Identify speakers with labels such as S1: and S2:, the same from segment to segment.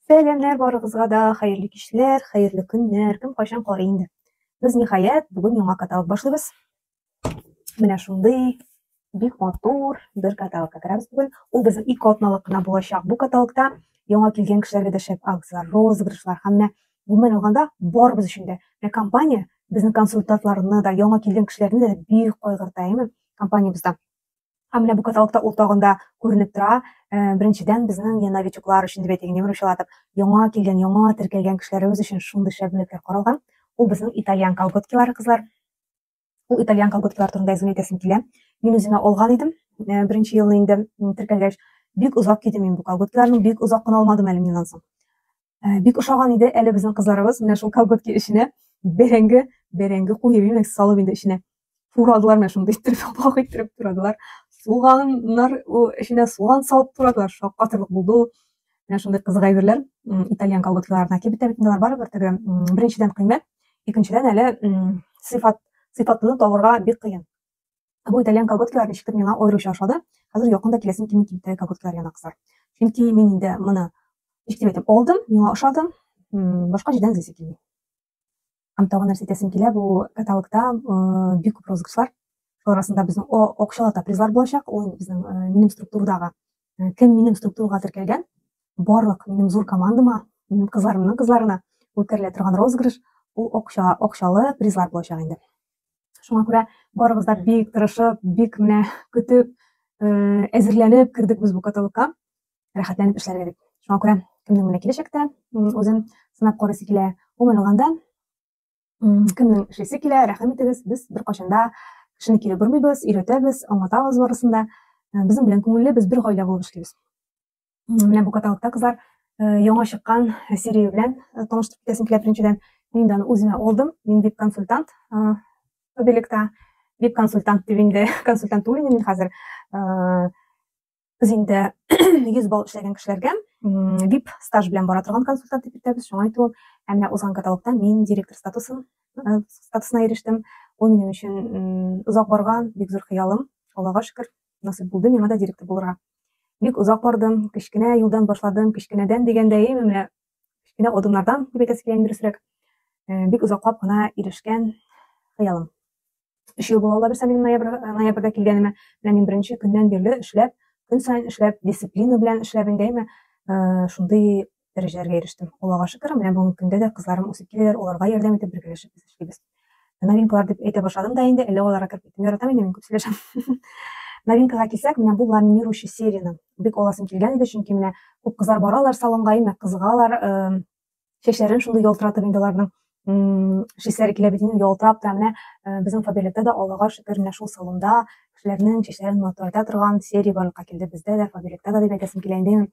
S1: Сәламнәр барыгызга да, хәерле кичләр, хәерле көннәр, кем кайчан карый инде. Без ниһаять бүген яңа каталог башлыйбыз. Менә шундый бик матур бер каталогка керәбез бүген. Ул безнең ике атналык кына булачак. Бу каталогта яңа килгән кешеләргә дә шәп акциялар, розыгрышлар һәм менә гомумән алганда барыбыз өчен дә. Менә компания безнең консультантларны да, яңа килгән кешеләрне дә бик кайгырта, әйеме? Компаниябызда. Һәм менә бу каталогта ул тагын да күренеп тора. Беренчедән безнең новичоклар өчен дип әйтик, русчалатып, яңа килгән, яңа теркәлгән кешеләребез өчен шундый шәп каралган. Ул безнең итальян колготкалары, кызлар. Ул итальян колготкалар турында әйтәсем килә. Мин үземә алган идем. Беренче елны инде теркәлгәч, бик озак кидем мин бу колготкаларны, бик озак кына алмадым әле миннән соң. Бик ошаган иде әле безнең кызларыбыз менә шул колготки эченә бәрәңге куеп имәк салып инде эченә. Турадылар менә шундый иттереп, бак иттереп турадылар. Суганнар, эченә суган салып турадылар. Шаккатырлык булды ул. Менә шундый кызык әйберләр итальян колготкаларына кибет бит барыбер теге беренчедән кыйммәт, икенчедән әле сыйфатны табырга бик кыен. Бу итальян колготкалар ничектер миңа аеруча ошады. Хәзер якында киләсем килми кибеттәге колготкалар янына, кызлар. Чөнки мин инде моны ничек дип әйтим, алдым, миңа ошады. Башка җирдән эзлисе килми. Һәм тагын нәрсә әйтәсем килә, бу каталогта бик күп розыгрышлар. Шулар арасында безнең акчалата призлар булачак. Ул безнең минем структурадагы кем минем структурага теркәлгән, барлык минем зур командама, минем кызларымның кызларына үткәрелә торган розыгрыш, ул акчалы призлар булачак инде. Шуңа күрә барыбыз да бик тырышып, бик менә көтеп, әзерләнеп кирдек без бу каталогка. Рәхәтләнеп эшләргә дип. Шуңа күрә кемнең менә киләчәктә үзен сынап карыйсы килә. Гомумән алганда, кемнең эшлисе килә, рәхим итегез, без беркайчан да кешене кире бормыйбыз, өйрәтәбез, аңлатабыз барысын. Безнең белән күңелле, без бер гаилә булып эшлибез. Менә бу каталогта, кызлар, яңа чыккан серия белән таныштырып китәсем килә беренчедән. Мин дә аны үземә алдым. Мин бик консультант, Побелекта. Бик консультант дип инде, консультант түгел мин хәзер. Без инде 100 балл эшләгән кешеләргә VIP стаж белән бара торган консультант дип әйтәбез. Шуңа әйтү, менә узган каталогта мин директор статусына ирештем. Ул минем өчен озак барган, бик зур хыялым. Аллага шөкер, насыйп булды миңа да директор булырга. Бик озак бардым, кечкенә юлдан башладым, кечкенәдән дигәндә, менә кечкенә адымнардан дип әйтәсе килә дөресрәк. Бик озаклап кына ирешкән хыялым. 3 ел була берсә минем ноябрьдә килгәнемә, менә мин беренче көннән бирле эшләп, көн сайын эшләп, дисциплина белән эшләп инде, шундый дәрәҗәләргә ирештем. Аллага шөкер, менә бүгенге көндә дә кызларым үсеп киләләр, аларга ярдәм итеп бергәләшеп эшлибез. Новинкалар дип әйтә башладым да инде, әле аларга кереп киттем. Яратам инде мин күп сөйләшәм. Новинкага килсәк, менә бу ламинирующий серияны бик аласым килгән иде, чөнки менә күп кызлар баралар салонга, кызыгалар, чәчләрен шундый ялтыратып инде аларның чәчләре килә бит инде ялтырап тора. Менә безнең Фаберлектә дә Аллага шөкер, менә шул салонда кешеләрнең чәчләрен матурайта торган серия барлыкка килде. Бездә дә Фаберлектә дип әйтәсем килә инде.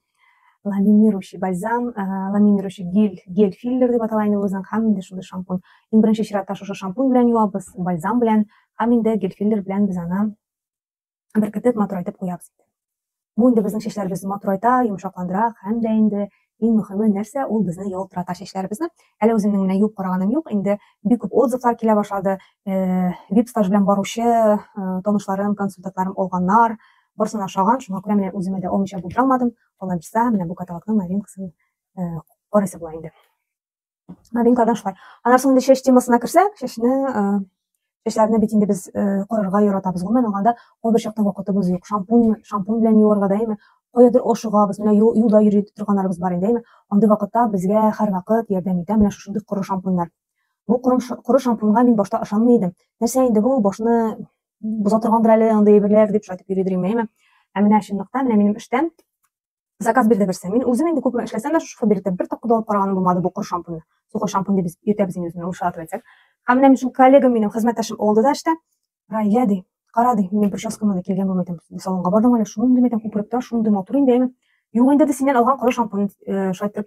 S1: Ламинирующий бальзам, ламинирующий гель филлер дип атала инде үзенең, һәм инде шундый шампунь. Иң беренче чиратта шушы шампунь белән юабыз, бальзам белән, һәм инде гель филлер белән без аны беркетеп матурайтып куябыз. Бу инде безнең чәчләребезне матурайта, йомшакландыра, һәм дә инде иң мөһиме нәрсә, ул безне ялтырата чәчләребезне. Әле үземнең менә юк караганым юк, инде бик күп отзывлар килә башлады. VIP стаж белән баручы танышларым, консультантларым алганнар, барысына ошаган. Шуңа күрә менә үземә дә алмыйча булдыра алмадым. Алайса, менә бу каталогның новинкасын карыйсы була инде. Новинкадан шулай. Аннан соң инде чәч темасына керсәк, чәчләрне бит инде без карарга яратабыз. Гомумән алганда, кайбер чакта вакытыбыз юк. Шампунь белән юарга да, каядыр ашыгабыз, менә юлда йөри торганнарыбыз бар инде. Андый вакытта безгә һәрвакыт ярдәм итә менә шундый коры шампуньнар. Бу коры шампуньга мин башта ышанмый идем. Нәрсә инде бу, башны боза торгандыр әле андый әйберләр дип шайтып йөридем. Менә чынлыкта, менә минем эштән заказ бирде берсе. Мин үзем инде күп эшләсәм дә, шушы Фаберлектә бер тапкыр да алып караганым булмады бу коры шампуньны. Сухой шампунь дип йөртәбез инде үзенә, ушатып әйтсәк. Һәм менә шул коллегам, минем хезмәттәшем алды да эштә. Рая ди, кара ди, мин прическамны да килгән булмый идем. Салонга бардым әле, шундый мәйтәм күпрәктә, шундый матур инде. Юк инде синнән алган коры шампунь шайтып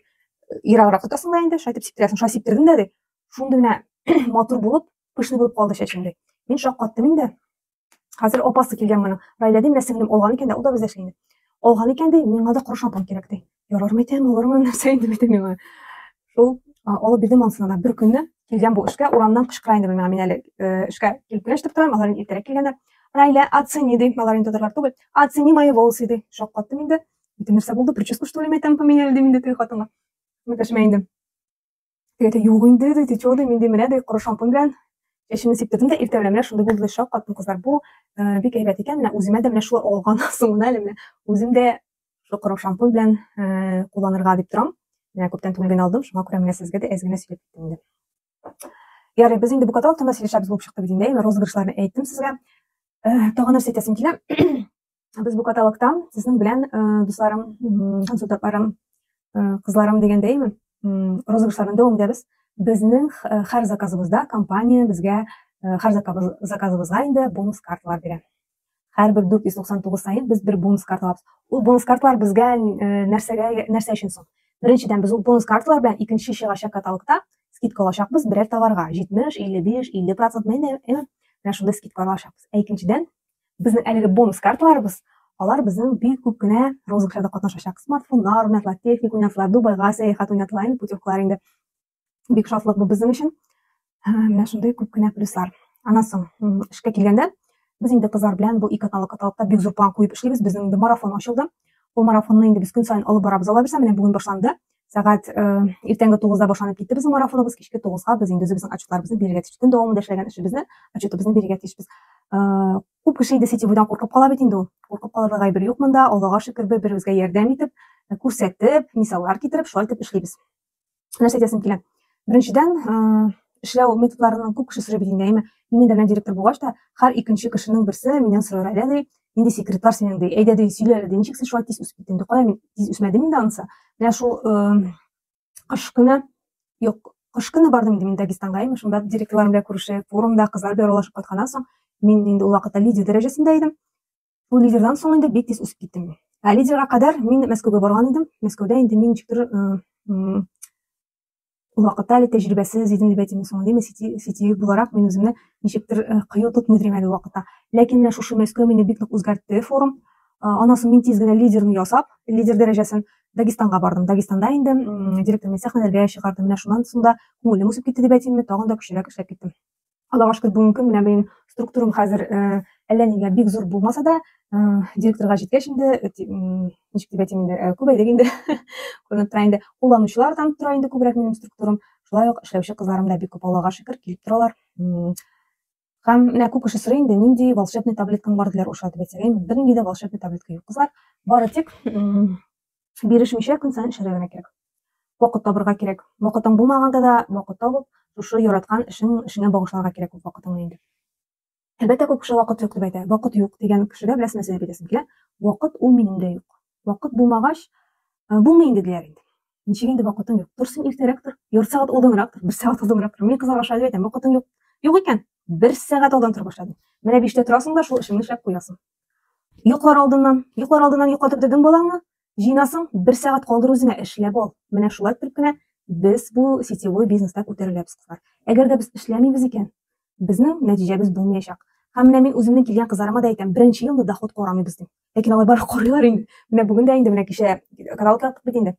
S1: ераграк тотасың да инде, шайтып сиптерәсең, шулай сиптердем дә ди. Шундый менә матур булып, пышный булып калды чәчем ди. Мин шаккаттым инде. Хәзер апасы килгән моның. Рая ди, менә сеңлем алган икән дә, ул да бездә эшли инде. Алган икән ди, миңа да коры шампунь кирәк ди. Ярармы икән, алырмын, нәрсә инде әйтәм миңа. Шул алып бирдем ансына да. Бер көнне килгән бу эшкә, урамнан кычкыра инде миңа, мин әле эшкә килеп кенә торам, алар иртәрәк килгәннәр. Рая, оцени ди, алар инде татарлар түгел. Оцени мои волосы ди. Шаккаттым инде. Нәрсә булды? Прическа что ли мәйтәм поменяли ди инде теге хатынга. Мөтәшмә инде. Тегәтә юк инде ди, тичоды минде менә ди коры шампунь белән чәчемне сиптердем дә иртәгә менә шундай булды шау каттым кызлар. Бу бик әйбәт икән. Менә үземә дә менә шулай алган соңына әле менә үзем дә шул коры шампунь белән кулланырга дип торам. Менә күптән түгел генә алдым. Шуңа күрә менә сезгә дә әз генә сөйләп киттем инде. Ярый, без инде бу каталогтан да сөйләшәбез булып чыкты бит инде. Менә розыгрышларны әйттем сезгә. Тагын нәрсә әйтәсем килә. Без бу каталогтан сезнең белән дусларым, консультантларым, кызларым дигәндәйме, розыгрышларны дәвам итәбез. Безнең һәр заказыбызда компания безгә һәр заказыбызга инде бонус карталар бирә. Һәрбер 499 сайын без бер бонус карта алабыз. Ул бонус карталар безгә нәрсә өчен соң? Беренчедән, без ул бонус карталар белән икенче чыгачак каталогта скидка алачакбыз берәр товарга 70, 55, 50% менә шундай скидка алачакбыз. Икенчедән, безнең әлеге бонус карталарыбыз, алар безнең бик күп кенә розыгрышларда катнашачак. Смартфоннар уйнатыла, техника уйнатыла, Дубайга сәяхәт уйнатыла, путевкалар инде. Бик шатлык бу безнең өчен. Менә шундай күп кенә плюслар. Аннан соң эшкә килгәндә, без инде кызлар белән бу ике каталогта бик зур план куеп эшлибез. Безнең инде марафон ачылды. Ул марафонны инде без көн саен алып барабыз. Ала бирсәм, менә бүген башланды. Сәгать иртәнге 9-да башланып китте безнең марафоныбыз. Кичке 9-га без инде үзебезнең отчетларыбызны бирергә тиеш. Көн дәвамында эшләгән эшебезне, отчетыбызны бирергә тиешбез. Күп кеше инде сетевойдан куркып кала бит инде ул. Куркып калырга гайбер юк монда. Аллага шөкер, бер-беребезгә ярдәм итеп, күрсәтеп, мисаллар китереп, шулай итеп эшлибез. Нәрсә әйтәсем килә? Беренчедән, эшләү методларының күп кеше сорый бит инде. Мине дә директор булгач та, һәр икенче кешенең берсе миннән сорар әле, нинди секретлар синең ди. Әйдә ди, сөйлә әле ди, ничек син шулай тиз үсеп киттең ди? Кая мин тиз үсмәдем инде анысы. Менә шул кыш көне бардым инде мин Дагестанга. Шунда директорлар белән күрешеп, форумда кызлар белән аралашып кайтканнан соң, мин инде ул вакытта лидер дәрәҗәсендә идем. Ул лидердан соң инде бик тиз үсеп киттем. Лидерга кадәр мин Мәскәүгә барган идем. Мәскәүдә инде мин ничектер ул вакытта әле тәҗрибәсез идем дип әйтим соң инде. Сетевик буларак мин үземне ничектер кыю тотмыйм әле вакытта. Ләкин менә шушы Мәскәү мине бик нык үзгәртте форум. Аннан соң мин тиз генә лидерны ясап, лидер дәрәҗәсен Дагестанга бардым. Дагестанда инде директор мен сәхнәләргә чыгардым. Менә шуннан соң да күңелем үсеп китте дип әйтим, тагын да көчлерәк эшләп киттем. Аллага шөкер, бүген көн менә минем структурам хәзер әллә нигә бик зур булмаса да, директорга җиткәч инде, ничек дип әйтим инде, күбәйдек инде. Күренеп тора инде. Кулланучылар да тора инде күбрәк минем структурам. Шулай ук эшләүче кызларым да бик күп, Аллага шөкер, килеп торалар. Һәм менә күп кеше сорый инде, нинди волшебный таблеткаң бар диләр ушат дип әйтсәм, бернинди дә волшебный таблетка юк, кызлар. Бары тик бирешмичә көн саен эшләргә генә кирәк. Вакыт табырга кирәк. Вакытың булмаганда да вакыт табып, шушы яраткан эшеңә багышларга кирәк вакытыңны инде. Әлбәттә, күп кеше вакыт юк дип әйтә. Вакыт юк дигән кешедә беләсез нәрсә дип әйтәсем килә. Вакыт ул минемдә юк. Вакыт булмагач, булмый инде диләр инде. Ничек инде вакытың юк? Торсын иртәрәк тор, ярты сәгать алданрак тор, 1 сәгать алданрак тор. Мин кызларга шулай дип әйтәм, вакытың юк. Юк икән, 1 сәгать алдан тора башладың. Менә 5-тә торасың да шул эшеңне эшләп куясың. Йоклар алдыннан йоклатып дидең балаңны, җыйнасың, 1 сәгать калдыр үзеңә, эшләп ал. Менә шулай итеп кенә без бу сетевой бизнеста күтәреләбез кызлар. Әгәр дә без эшләмибез икән, безнең нәтиҗәбез булмаячак. Һәм менә мин үземнең килгән кызларыма да әйтәм, беренче елда доход карамыйбыз дим. Ләкин алар бар карыйлар инде. Менә бүген дә инде, менә кичә каталог яктык бит инде.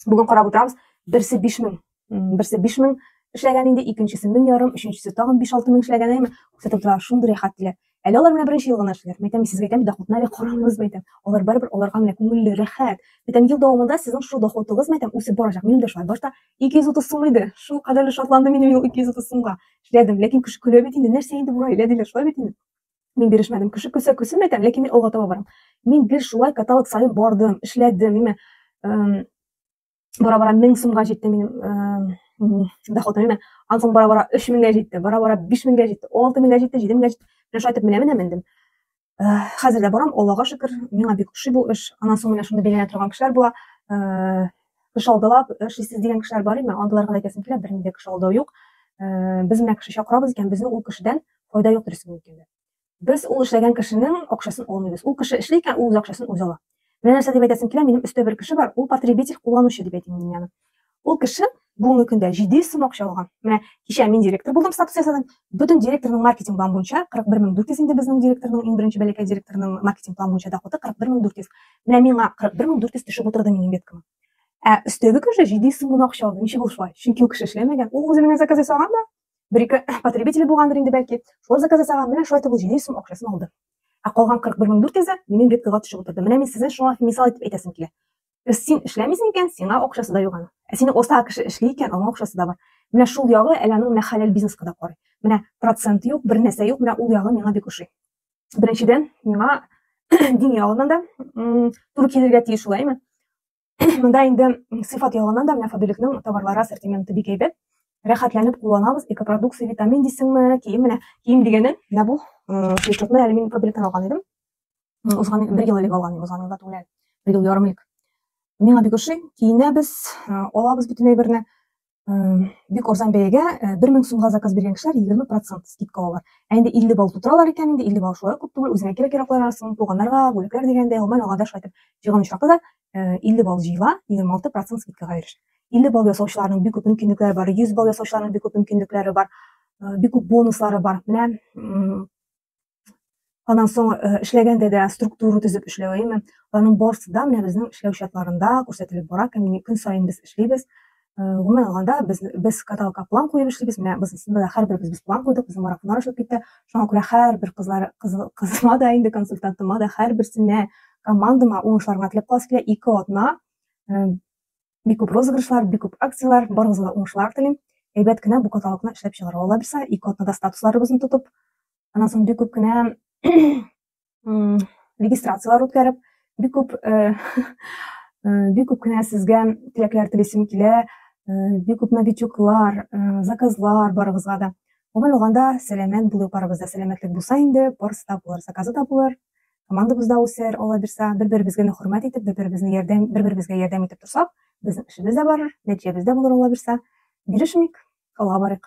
S1: Бүген карап утырабыз, берсе 5000, берсе 5000 эшләгән инде, икенчесе 1000,500, өченчесе тагын 5-6 мең эшләгән, күрсәтеп тора, шундый рәхәт диләр. Әле алар менә беренче ел гына эшләр. Мәйтәм, сезгә әйтәм, доходны әле карамыйбыз мәйтәм. Алар барыбер, аларга менә күңелле, рәхәт. Мәйтәм, ел дәвамында сезнең шул доходыгыз мәйтәм үсеп барачак. Минем дә шулай. Башта 230 сум иде. Шул кадәрле шатландым мин 230 сумга эшләдем. Ләкин кеше көлә бит инде. Нәрсә инде бу гаилә диләр, шулай бит инде. Мин бирешмәдем. Кеше көлсә күсен мәйтәм, ләкин мин алга таба барам. Мин гел шулай каталог сайын бардым, эшләдем. Бара-бара 1000 сумга җитте минем доходым. Аннан соң бара-бара 3000гә җитте, бара-бара 5000гә җитте, 6000гә җитте, 7000гә җитте. Менә шулай итеп менә мендем. Хәзер дә барам, Аллага шөкер, миңа бик ошый бу эш. Аннан соң менә шунда бәйләнә торган кешеләр була. Кеше алдылап, эшлисез дигән кешеләр бар име? Андыйларга да әйтәсем килә, бернинди кеше алдау юк. Без менә кеше чакырабыз икән, безнең ул кешедән файда юк дөресен әйткәндә. Без ул эшләгән кешенең акчасын алмыйбыз. Ул кеше эшли икән, ул үз акчасын үзе ала. Менә нәрсә дип әйтәсем килә, минем өстә бер кеше бар, ул потребитель, кулланучы дип әйтим мин аны. Ул кеше бүгенге көндә 700 сум акча алган. Менә кичә мин директор булдым, статус ясадым. Бөтен директорның маркетинг планы буенча 41400 инде безнең директорның, иң беренче бәләкәй директорның маркетинг планы буенча доходы 41400. Менә миңа 41400 төшеп утырды минем беткәм. Өстәге кеше 700 сум гына акча алды. Ничек ул шулай? Чөнки ул кеше эшләмәгән. Ул үзе менә заказ ясаган да, бер-ике потребитель булгандыр инде бәлки. Шул заказ ясаган, менә шулай итеп ул 700 сум акчасын алды. Калган 41400 минем беткәгә төшеп утырды. Менә мин сезгә шуңа мисал итеп әйтәсем килә. Син эшләмисең икән, сиңа акчасы да юк аны. сине оста кеше эшли икән, аңа акчасы да бар. Менә шул ягы әле менә хәләл бизнеска да карый. Менә процент юк, бер нәрсә юк, менә ул ягы миңа бик ошый. Беренчедән, миңа дин ягыннан да туры килергә тиеш ул, әйме? Монда инде сыйфат ягыннан да менә фабрикның товарлары ассортименты бик әйбәт. Рәхәтләнеп кулланабыз, экопродукция, витамин дисеңме, кием менә, кием дигәннән, менә бу свитшотны әле мин фабриктан алган идем. Узган 1 ел элек алган, узган елда түгел, 1 ел ярым элек. Миңа бик ошый, киенәбез, алабыз бөтен әйберне. Бик арзан бәягә 1000 сумга заказ биргән кешеләр 20% скидка алалар. Инде 50 бал тутыралар икән, инде 50 бал шулай күп түгел, үзеңә кирәк-кирәкләр арасын, туганнарга, бүләкләр дигәндә, гомумән алганда шулай итеп җыйган очракта да 50 бал җыела, 26% скидкага ирешә. 50 бал ясаучыларның бик күп мөмкинлекләре бар, 100 бал ясаучыларның бик күп мөмкинлекләре бар, бик күп бонуслары бар. Менә аннан соң эшләгәндә дә структура төзеп эшләвеме, аның барысы да менә безнең эшләү шартларында күрсәтелеп бара, көн сайын без эшлибез. Гомумән алганда без каталогка план куеп эшлибез, менә безнең да һәрберебез без план куйдык, безнең марафоннар эшләп китте. Шуңа күрә һәрбер кызыма да инде консультантыма да һәрберсенә командама уңышларга теләп каласы килә. 2 атна бик күп розыгрышлар, бик күп акциялар, барыгызга да уңышлар телим. Әйбәт кенә бу каталогны эшләп чыгарып ала бирсә, 2 атнада статусларыбызны тотып, аннан соң бик күп кенә регистрациялар үткәреп, бик күп кенә сезгә теләкләр телисем килә, бик күп новичоклар, заказлар барыгызга да. Гомумән алганда сәламәт булып барыбызда, сәламәтлек булса инде, барысы да булыр, заказы да булыр, командабыз да үсәр, ала бирсә, бер-беребезгә хөрмәт итеп, бер-беребезгә ярдәм итеп торсак, безнең эшебез дә барыр, нәтиҗәбез дә булыр, ала бирсә. Бирешмик, алга барыйк.